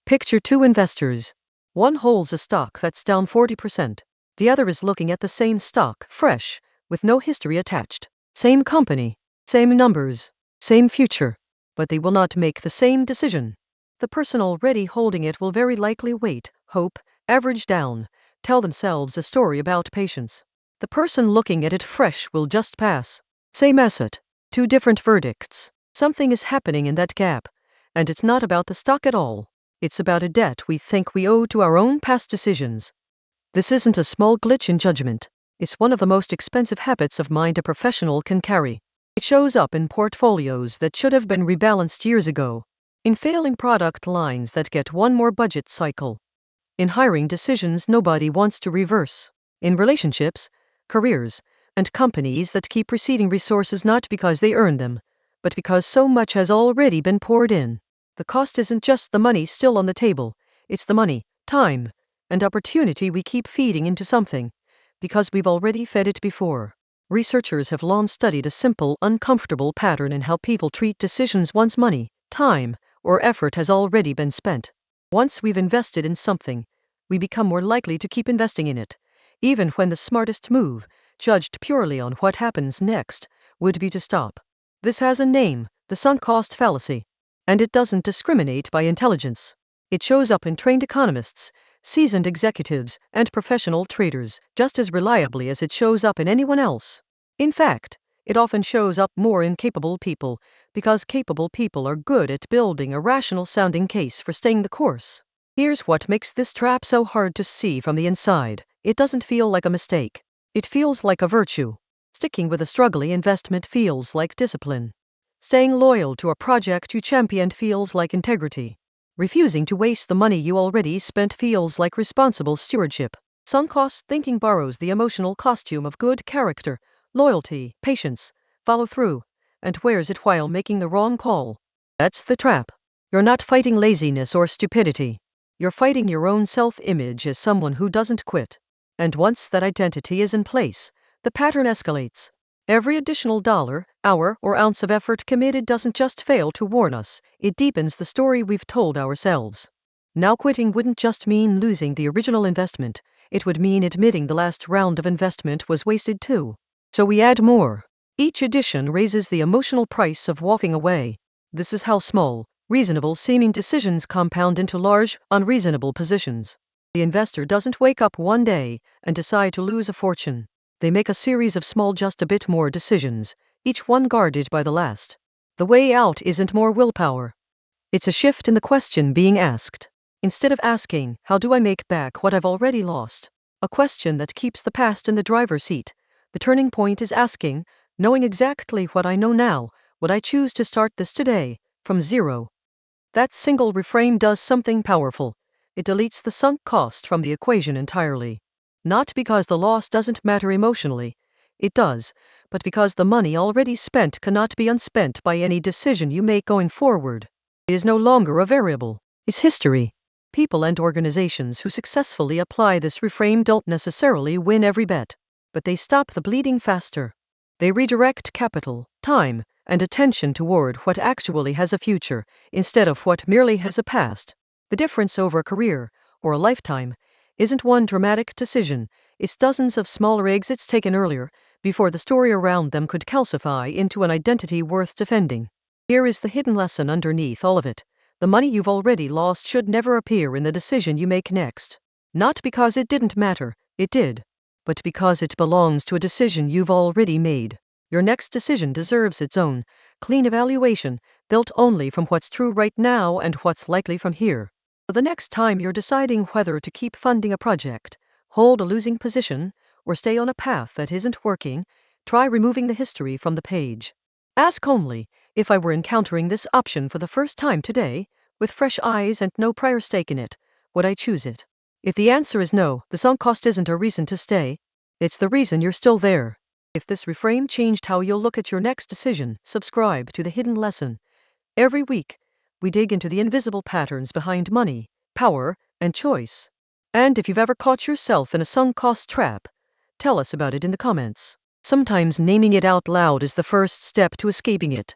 Picture two investors. One holds a stock that's down 40%. The other is looking at the same stock, fresh, with no history attached. Same company, same numbers, same future. But they will not make the same decision. The person already holding it will very likely wait, hope, average down, tell themselves a story about patience. The person looking at it fresh will just pass. Same asset, two different verdicts. Something is happening in that gap, and it's not about the stock at all. It's about a debt we think we owe to our own past decisions. This isn't a small glitch in judgment. It's one of the most expensive habits of mind a professional can carry. It shows up in portfolios that should have been rebalanced years ago, in failing product lines that get one more budget cycle, in hiring decisions nobody wants to reverse, in relationships, careers, and companies that keep receiving resources not because they earn them, but because so much has already been poured in. The cost isn't just the money still on the table, it's the money, time, and opportunity we keep feeding into something, because we've already fed it before. Researchers have long studied a simple, uncomfortable pattern in how people treat decisions once money, time, or effort has already been spent. Once we've invested in something, we become more likely to keep investing in it, even when the smartest move, judged purely on what happens next, would be to stop. This has a name, the sunk cost fallacy. And it doesn't discriminate by intelligence. It shows up in trained economists, seasoned executives, and professional traders just as reliably as it shows up in anyone else. In fact, it often shows up more in capable people, because capable people are good at building a rational-sounding case for staying the course. Here's what makes this trap so hard to see from the inside. It doesn't feel like a mistake. It feels like a virtue. Sticking with a struggling investment feels like discipline. Staying loyal to a project you championed feels like integrity. Refusing to waste the money you already spent feels like responsible stewardship. Sunk cost thinking borrows the emotional costume of good character, loyalty, patience, follow through, and wears it while making the wrong call. That's the trap. You're not fighting laziness or stupidity. You're fighting your own self-image as someone who doesn't quit. And once that identity is in place, the pattern escalates. Every additional dollar, hour, or ounce of effort committed doesn't just fail to warn us, it deepens the story we've told ourselves. Now quitting wouldn't just mean losing the original investment, it would mean admitting the last round of investment was wasted too. So we add more. Each addition raises the emotional price of walking away. This is how small, reasonable-seeming decisions compound into large, unreasonable positions. The investor doesn't wake up one day and decide to lose a fortune. They make a series of small just a bit more decisions, each one guarded by the last. The way out isn't more willpower. It's a shift in the question being asked. Instead of asking, how do I make back what I've already lost? A question that keeps the past in the driver's seat. The turning point is asking, knowing exactly what I know now, would I choose to start this today, from zero? That single reframe does something powerful. It deletes the sunk cost from the equation entirely. Not because the loss doesn't matter emotionally, it does, but because the money already spent cannot be unspent by any decision you make going forward. It is no longer a variable, it's history. People and organizations who successfully apply this reframe don't necessarily win every bet, but they stop the bleeding faster. They redirect capital, time, and attention toward what actually has a future, instead of what merely has a past. The difference over a career, or a lifetime, isn't one dramatic decision, it's dozens of smaller exits taken earlier, before the story around them could calcify into an identity worth defending. Here is the hidden lesson underneath all of it. The money you've already lost should never appear in the decision you make next. Not because it didn't matter, it did, but because it belongs to a decision you've already made. Your next decision deserves its own, clean evaluation, built only from what's true right now and what's likely from here. The next time you're deciding whether to keep funding a project, hold a losing position, or stay on a path that isn't working, try removing the history from the page. Ask only, if I were encountering this option for the first time today, with fresh eyes and no prior stake in it, would I choose it? If the answer is no, the sunk cost isn't a reason to stay, it's the reason you're still there. If this reframe changed how you'll look at your next decision, subscribe to The Hidden Lesson. Every week, we dig into the invisible patterns behind money, power, and choice. And if you've ever caught yourself in a sunk cost trap, tell us about it in the comments. Sometimes naming it out loud is the first step to escaping it.